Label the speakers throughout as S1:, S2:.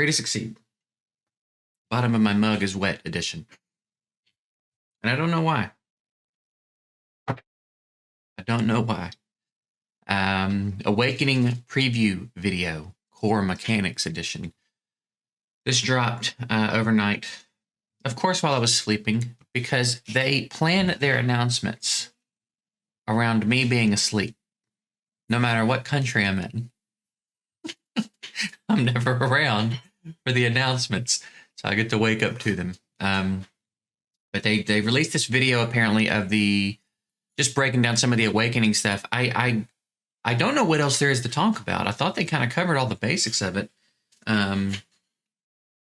S1: Free to succeed. Bottom of my mug is wet edition. And I don't know why. I don't know why. Awakening preview video, core mechanics edition. This dropped overnight, of course, while I was sleeping, because they plan their announcements around me being asleep, no matter what country I'm in. I'm never around for the announcements, so I get to wake up to them. But they released this video apparently of the just breaking down some of the awakening stuff. I don't know what else there is to talk about. I thought they kind of covered all the basics of it. But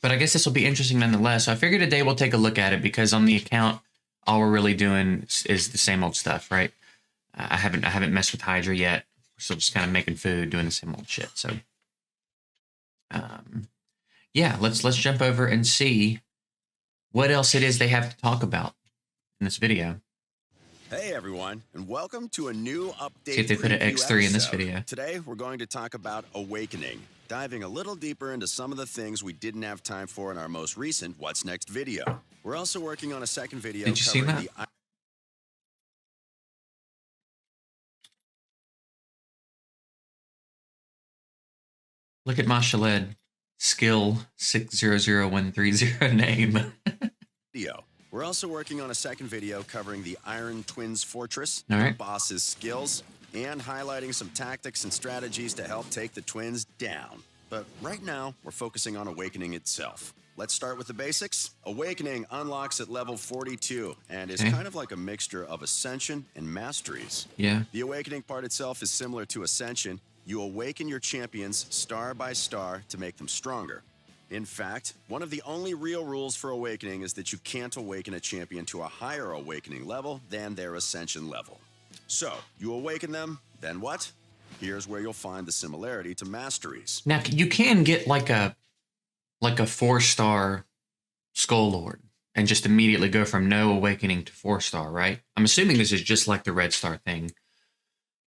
S1: I guess this will be interesting nonetheless. So I figured today we'll take a look at it because on the account, all we're really doing is the same old stuff, right? I haven't messed with Hydra yet. We're still just kind of making food, doing the same old shit. So, yeah, let's jump over and see what else it is they have to talk about in this video.
S2: Hey everyone, and welcome to a new update.
S1: See if they put an X3 in this video.
S2: Today we're going to talk about Awakening, diving a little deeper into some of the things we didn't have time for in our most recent What's Next video. We're also working on a second video.
S1: Did you see that? Look at Mashaled, skill 600130 name.
S2: We're also working on a second video covering the Iron Twins Fortress,
S1: All right.
S2: the boss's skills, and highlighting some tactics and strategies to help take the twins down. But right now, we're focusing on Awakening itself. Let's start with the basics. Awakening unlocks at level 42 and is kind of like a mixture of Ascension and Masteries.
S1: Yeah.
S2: The Awakening part itself is similar to Ascension. You awaken your champions star by star to make them stronger. In fact, one of the only real rules for Awakening is that you can't awaken a champion to a higher Awakening level than their Ascension level. So, you awaken them, then what? Here's where you'll find the similarity to Masteries.
S1: Now, you can get like a 4-star Skull Lord and just immediately go from no Awakening to 4-star, right? I'm assuming this is just like the Red Star thing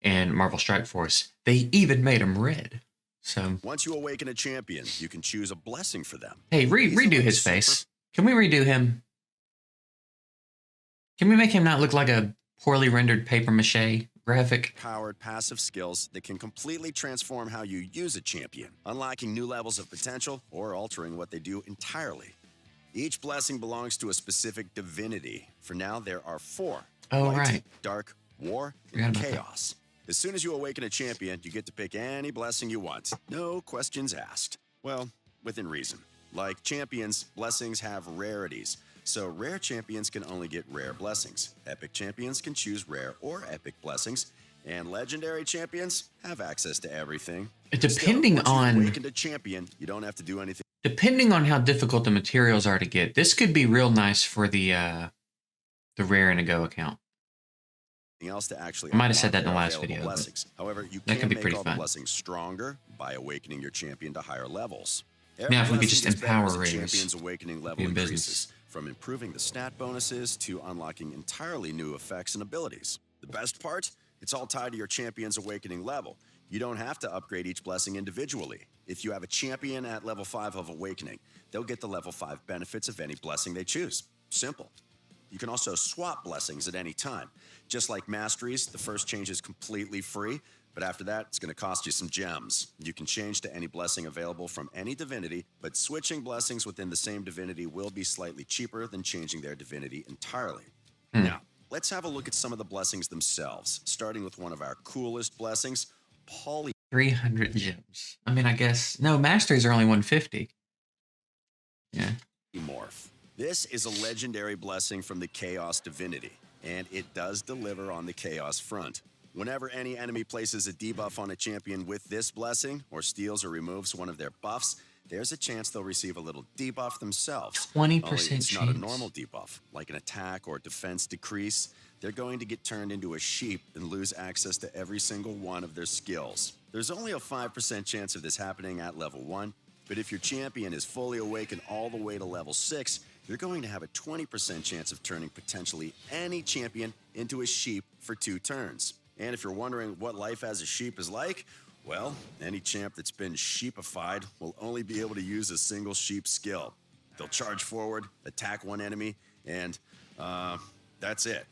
S1: in Marvel Strike Force. They even made them red. So
S2: once you awaken a champion, you can choose a blessing for them.
S1: Hey, redo his face. Can we redo him? Can we make him not look like a poorly rendered paper mache graphic?
S2: Powered passive skills that can completely transform how you use a champion, unlocking new levels of potential or altering what they do entirely. Each blessing belongs to a specific divinity. For now, there are 4.
S1: Oh,
S2: Light,
S1: right.
S2: Dark, War, and Chaos. As soon as you awaken a champion, you get to pick any blessing you want. No questions asked. Well, within reason. Like champions, blessings have rarities. So rare champions can only get rare blessings. Epic champions can choose rare or epic blessings. And legendary champions have access to everything.
S1: Depending
S2: Still,
S1: on...
S2: once you've awakened a champion, you don't have to do anything.
S1: Depending on how difficult the materials are to get, this could be real nice for the Rare and a Go account.
S2: Else to actually
S1: I might have said that in the last video.
S2: Blessings. However, you
S1: that
S2: can
S1: could be
S2: make
S1: pretty
S2: all
S1: fun.
S2: the blessings stronger by awakening your champion to higher levels.
S1: Now, if we could just empower
S2: Rares,
S1: Rares,
S2: champion's awakening level increases, from improving the stat bonuses to unlocking entirely new effects and abilities. The best part? It's all tied to your champion's awakening level. You don't have to upgrade each blessing individually. If you have a champion at level 5 of awakening, they'll get the level 5 benefits of any blessing they choose. Simple. You can also swap blessings at any time. Just like Masteries, the first change is completely free, but after that, it's going to cost you some gems. You can change to any blessing available from any divinity, but switching blessings within the same divinity will be slightly cheaper than changing their divinity entirely. Now, let's have a look at some of the blessings themselves, starting with one of our coolest blessings,
S1: 300 gems. I mean, I guess... No, Masteries are only 150. Yeah.
S2: Morph. This is a legendary blessing from the Chaos Divinity, and it does deliver on the Chaos front. Whenever any enemy places a debuff on a champion with this blessing, or steals or removes one of their buffs, there's a chance they'll receive a little debuff themselves.
S1: 20%
S2: Only it's
S1: chance.
S2: not a normal debuff, like an attack or defense decrease. They're going to get turned into a sheep and lose access to every single one of their skills. There's only a 5% chance of this happening at level 1, but if your champion is fully awakened all the way to level 6, you're going to have a 20% chance of turning potentially any champion into a sheep for 2 turns. And if you're wondering what life as a sheep is like, Well, any champ that's been sheepified will only be able to use a single sheep skill. They'll charge forward, attack one enemy, and that's it.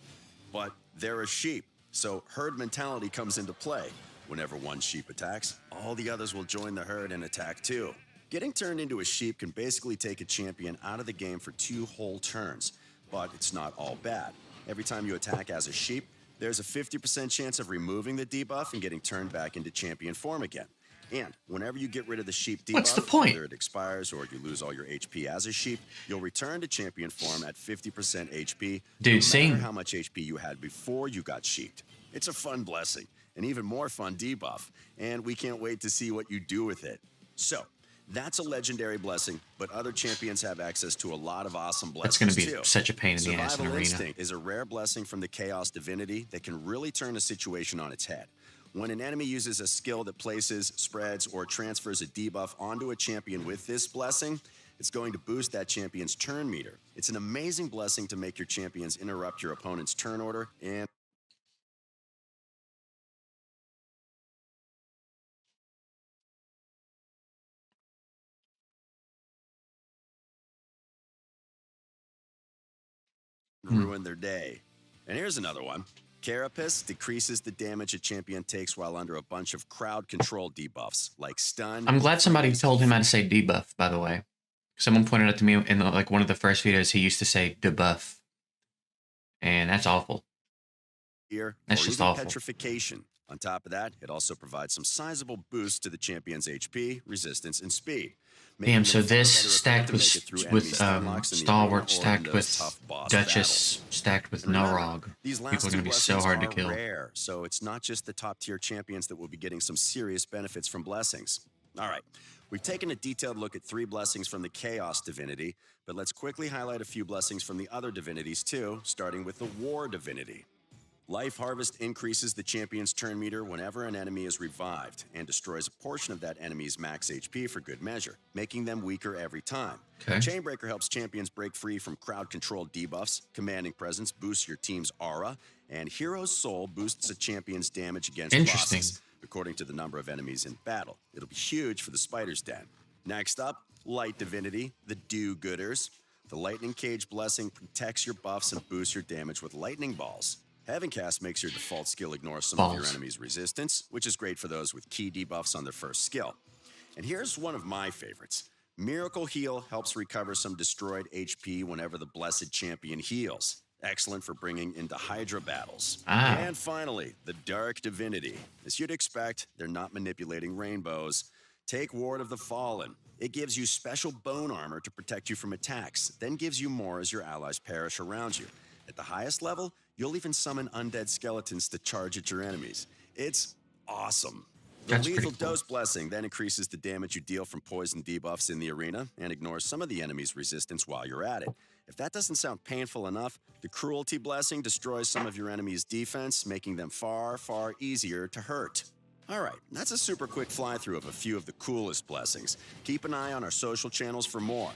S2: But they're a sheep, so herd mentality comes into play. Whenever one sheep attacks, all the others will join the herd and attack too. Getting turned into a sheep can basically take a champion out of the game for 2 whole turns, but it's not all bad. Every time you attack as a sheep, there's a 50% chance of removing the debuff and getting turned back into champion form again. And whenever you get rid of the sheep debuff,
S1: What's the point?
S2: whether it expires or you lose all your HP as a sheep, you'll return to champion form at 50% HP,
S1: Dude,
S2: no matter how much HP you had before you got sheeped. It's a fun blessing, an even more fun debuff, and we can't wait to see what you do with it. So, that's a legendary blessing, but other champions have access to a lot of awesome blessings
S1: That's going to be
S2: too.
S1: such a pain in the ass in
S2: Survival
S1: arena.
S2: Instinct is a rare blessing from the Chaos Divinity that can really turn a situation on its head. When an enemy uses a skill that places, spreads, or transfers a debuff onto a champion with this blessing, it's going to boost that champion's turn meter. It's an amazing blessing to make your champions interrupt your opponent's turn order and ruin their day. And here's another one. Carapace decreases the damage a champion takes while under a bunch of crowd control debuffs, like stun.
S1: I'm glad somebody told him how to say debuff, by the way. Someone pointed out to me in like one of the first videos he used to say debuff. And that's awful. That's just awful.
S2: Petrification. On top of that, it also provides some sizable boosts to the champion's HP, resistance, and speed.
S1: Damn, so this stacked with Stalwart, stacked with Duchess, stacked with Norog. People are going to be so hard to kill.
S2: Rare, so it's not just the top-tier champions that will be getting some serious benefits from blessings. All right, we've taken a detailed look at 3 blessings from the Chaos Divinity, but let's quickly highlight a few blessings from the other divinities too, starting with the War Divinity. Life Harvest increases the champion's turn meter whenever an enemy is revived and destroys a portion of that enemy's max HP for good measure, making them weaker every time.
S1: Okay.
S2: Chainbreaker helps champions break free from crowd-controlled debuffs. Commanding Presence boosts your team's aura, and Hero's Soul boosts a champion's damage against bosses, according to the number of enemies in battle. It'll be huge for the Spider's Den. Next up, Light Divinity, the Do-Gooders. The Lightning Cage Blessing protects your buffs and boosts your damage with lightning balls. Heaven Cast makes your default skill ignore some of your enemy's resistance, which is great for those with key debuffs on their first skill. And here's one of my favorites. Miracle Heal helps recover some destroyed HP whenever the Blessed Champion heals. Excellent for bringing into Hydra battles. And finally, the Dark Divinity. As you'd expect, they're not manipulating rainbows. Take Ward of the Fallen. It gives you special bone armor to protect you from attacks, then gives you more as your allies perish around you. At the highest level, you'll even summon undead skeletons to charge at your enemies. It's awesome. The Lethal Dose Blessing then increases the damage you deal from poison debuffs in the arena and ignores some of the enemy's resistance while you're at it. If that doesn't sound painful enough, the Cruelty Blessing destroys some of your enemy's defense, making them far, far easier to hurt. All right, that's a super quick fly-through of a few of the coolest blessings. Keep an eye on our social channels for more.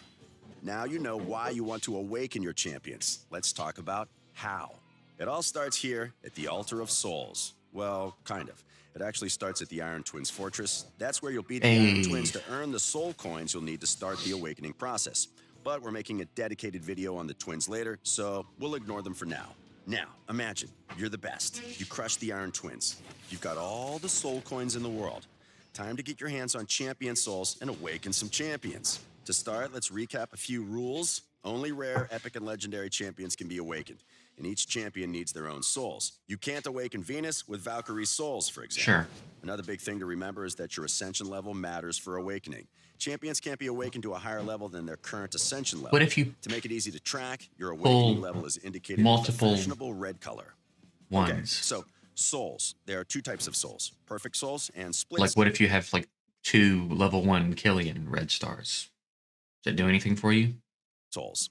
S2: Now you know why you want to awaken your champions. Let's talk about how. It all starts here at the Altar of Souls. Well, kind of. It actually starts at the Iron Twins Fortress. That's where you'll beat the Iron Twins to earn the soul coins you'll need to start the awakening process. But we're making a dedicated video on the twins later, so we'll ignore them for now. Now, imagine, you're the best. You crush the Iron Twins. You've got all the soul coins in the world. Time to get your hands on champion souls and awaken some champions. To start, let's recap a few rules. Only rare, epic, and legendary champions can be awakened, and each champion needs their own souls. You can't awaken Venus with Valkyrie's souls, for example.
S1: Sure.
S2: Another big thing to remember is that your ascension level matters for awakening. Champions can't be awakened to a higher level than their current ascension level.
S1: What if you
S2: To make it easy to track, your awakening level is indicated with a fashionable red color.
S1: ones?
S2: Okay, so souls. There are 2 types of souls, perfect souls and split
S1: Like, what if you have like 2 level 1 Killian red stars? Does that do anything for you?
S2: souls.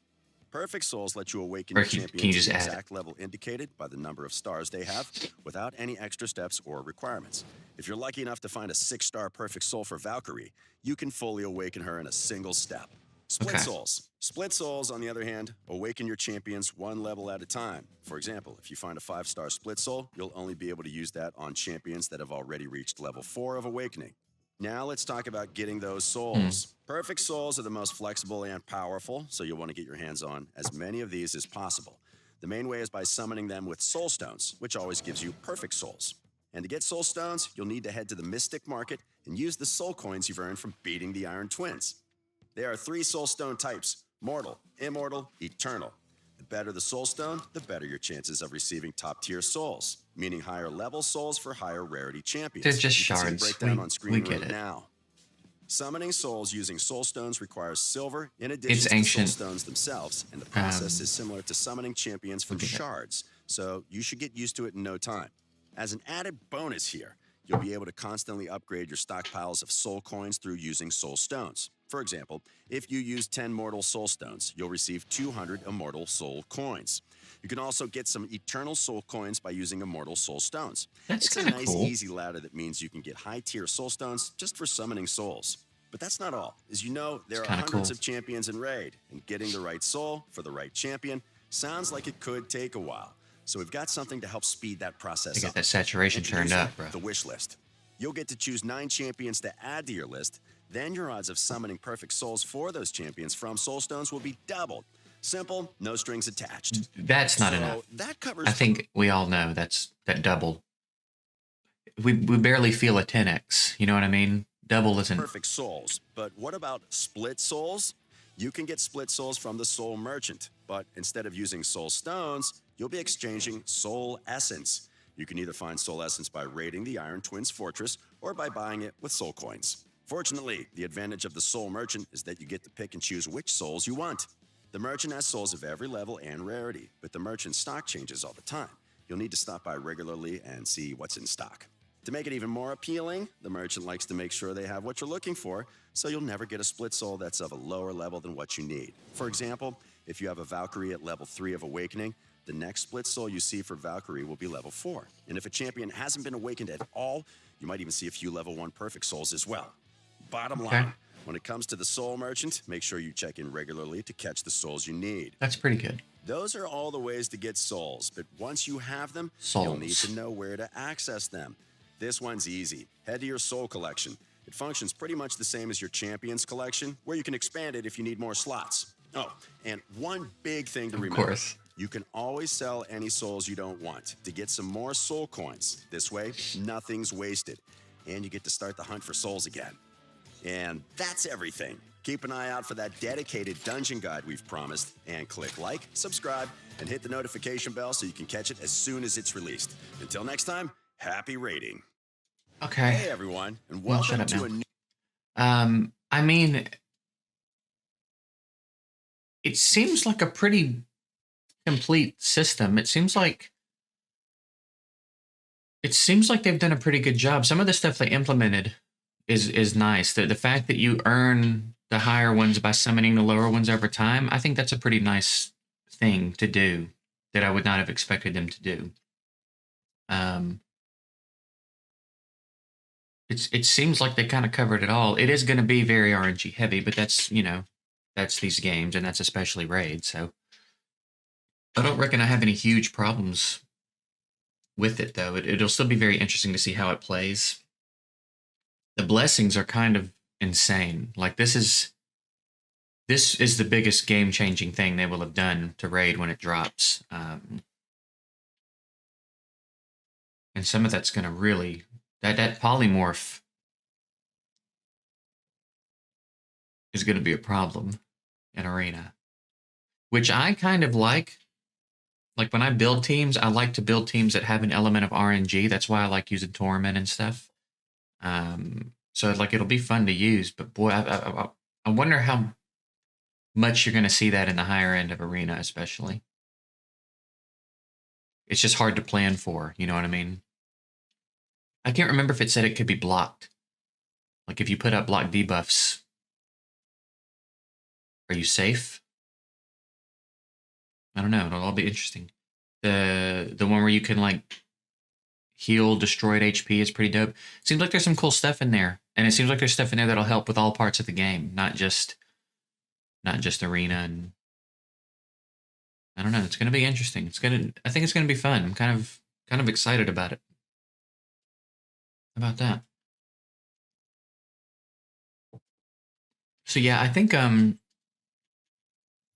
S2: Perfect souls let you awaken
S1: Or
S2: your
S1: can
S2: champion
S1: you
S2: to
S1: just
S2: the
S1: add
S2: exact level indicated by the number of stars they have without any extra steps or requirements. If you're lucky enough to find a 6-star perfect soul for Valkyrie, you can fully awaken her in a single step. Split
S1: Okay.
S2: souls. Split souls, on the other hand, awaken your champions one level at a time. For example, if you find a 5-star split soul, you'll only be able to use that on champions that have already reached level 4 of awakening. Now let's talk about getting those
S1: Hmm.
S2: souls. Perfect souls are the most flexible and powerful, so you'll want to get your hands on as many of these as possible. The main way is by summoning them with soul stones, which always gives you perfect souls. And to get soul stones, you'll need to head to the Mystic Market and use the soul coins you've earned from beating the Iron Twins. There are 3 soul stone types: mortal, immortal, eternal. The better the soul stone, the better your chances of receiving top tier souls, meaning higher level souls for higher rarity
S1: They're
S2: champions.
S1: just
S2: You can see the
S1: shards.
S2: breakdown on
S1: We
S2: screen
S1: get
S2: right
S1: it.
S2: now. Summoning souls using soul stones requires silver in
S1: It's
S2: addition to the soul
S1: ancient.
S2: stones themselves, and the process is similar to summoning champions
S1: We
S2: from
S1: get it.
S2: shards, so you should get used to it in no time. As an added bonus here, you'll be able to constantly upgrade your stockpiles of soul coins through using soul stones. For example, if you use 10 mortal soul stones, you'll receive 200 immortal soul coins. You can also get some eternal soul coins by using immortal soul stones.
S1: That's
S2: It's a
S1: kind of
S2: nice,
S1: cool.
S2: easy ladder that means you can get high-tier soul stones just for summoning souls. But that's not all. As you know,
S1: It's
S2: there are
S1: kind of
S2: hundreds
S1: cool.
S2: of champions in Raid, and getting the right soul for the right champion sounds like it could take a while. So we've got something to help speed that
S1: They
S2: process
S1: got
S2: up.
S1: that saturation turned
S2: Introducing
S1: up, bro.
S2: the wish list. You'll get to choose 9 champions to add to your list. Then your odds of summoning perfect souls for those champions from soul stones will be doubled. Simple, no strings attached.
S1: That's not
S2: So
S1: enough.
S2: that covers
S1: I think we all know that double. We barely feel a 10x. You know what I mean? Double isn't.
S2: perfect souls. But what about split souls? You can get split souls from the soul merchant, but instead of using soul stones, you'll be exchanging soul essence. You can either find soul essence by raiding the Iron Twins fortress or by buying it with soul coins. Fortunately, the advantage of the soul merchant is that you get to pick and choose which souls you want. The merchant has souls of every level and rarity, but the merchant's stock changes all the time. You'll need to stop by regularly and see what's in stock. To make it even more appealing, the merchant likes to make sure they have what you're looking for, so you'll never get a split soul that's of a lower level than what you need. For example, if you have a Valkyrie at level 3 of Awakening, the next split soul you see for Valkyrie will be level 4. And if a champion hasn't been awakened at all, you might even see a few level 1 perfect souls as well. Bottom
S1: Okay.
S2: line, when it comes to the soul merchant, make sure you check in regularly to catch the souls you need.
S1: That's pretty good.
S2: Those are all the ways to get souls, but once you have them,
S1: Souls.
S2: you'll need to know where to access them. This one's easy. Head to your soul collection. It functions pretty much the same as your champions collection, where you can expand it if you need more slots. Oh, and one big thing to
S1: Of
S2: remember.
S1: course.
S2: You can always sell any souls you don't want to get some more soul coins. This way, nothing's wasted. And you get to start the hunt for souls again. And that's everything. Keep an eye out for that dedicated dungeon guide we've promised, and click like, subscribe, and hit the notification bell so you can catch it as soon as it's released. Until next time, happy raiding.
S1: Okay.
S2: Hey everyone, and
S1: Well, shut
S2: welcome
S1: up
S2: to
S1: now.
S2: a new
S1: I mean, it seems like a pretty complete system. It seems like they've done a pretty good job. Some of the stuff they implemented is nice. The fact that you earn the higher ones by summoning the lower ones over time, I think that's a pretty nice thing to do that I would not have expected them to do. It seems like they kind of covered it all. It is going to be very RNG heavy, but that's these games, and that's especially Raid. So I don't reckon I have any huge problems with it, though. It'll still be very interesting to see how it plays. The blessings are kind of insane. Like this is the biggest game changing thing they will have done to Raid when it drops, and some of that's going to really that polymorph is going to be a problem in Arena, which I kind of like. Like when I build teams, I like to build teams that have an element of RNG. That's why I like using Torment and stuff. So like it'll be fun to use, but boy, I wonder how much you're going to see that in the higher end of Arena, especially. It's just hard to plan for. You know what I mean? I can't remember if it said it could be blocked. Like if you put up block debuffs, are you safe? I don't know. It'll all be interesting. The one where you can like heal destroyed HP is pretty dope. Seems like there's some cool stuff in there, and it seems like there's stuff in there that'll help with all parts of the game, not just not just arena. And I don't know. It's going to be interesting. I think it's going to be fun. I'm kind of excited about it. How about that? So yeah, I think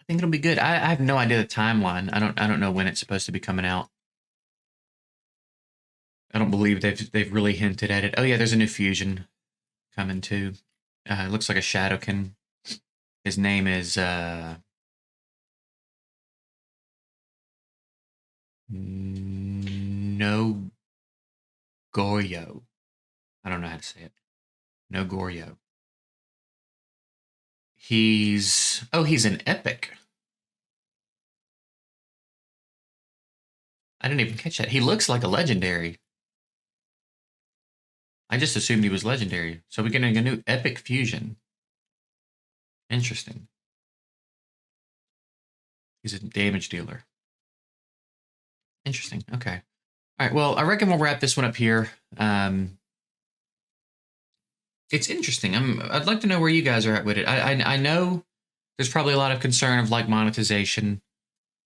S1: it'll be good. I have no idea the timeline. I don't know when it's supposed to be coming out. I don't believe they've really hinted at it. Oh yeah, there's a new fusion coming too. It looks like a Shadowkin. His name is No Goryo. I don't know how to say it. No Goryo. He's an epic. I didn't even catch that. He looks like a legendary. I just assumed he was legendary. So we're getting a new epic fusion. Interesting. He's a damage dealer. Interesting. Okay. All right. Well, I reckon we'll wrap this one up here. It's interesting. I'd like to know where you guys are at with it. I know there's probably a lot of concern of like monetization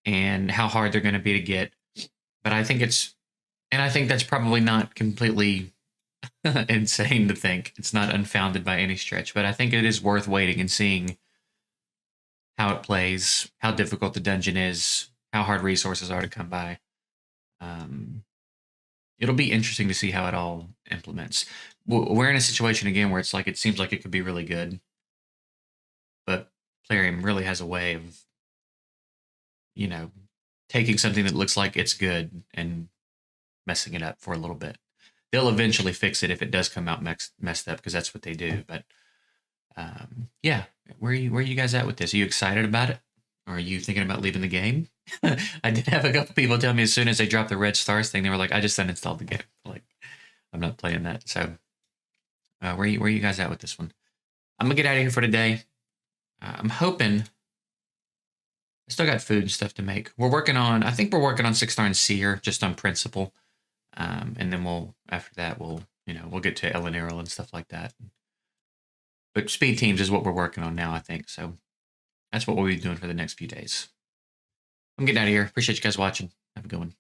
S1: and how hard they're going to be to get, but I think that's probably not completely insane to think. It's not unfounded by any stretch, but I think it is worth waiting and seeing how it plays, how difficult the dungeon is, how hard resources are to come by. It'll be interesting to see how it all implements. We're in a situation again where it's like it seems like it could be really good, but Plarium really has a way of, you know, taking something that looks like it's good and messing it up for a little bit. They'll eventually fix it if it does come out messed up, because that's what they do. But yeah, where are you guys at with this? Are you excited about it? Or are you thinking about leaving the game? I did have a couple people tell me as soon as they dropped the red stars thing, they were like, "I just uninstalled the game. Like, I'm not playing that." So, where are you guys at with this one? I'm gonna get out of here for today. I'm hoping. I still got food and stuff to make. I think we're working on 6-star and Seer just on principle. And then after that, we'll get to El Nero and stuff like that. But speed teams is what we're working on now, I think. So that's what we'll be doing for the next few days. I'm getting out of here. Appreciate you guys watching. Have a good one.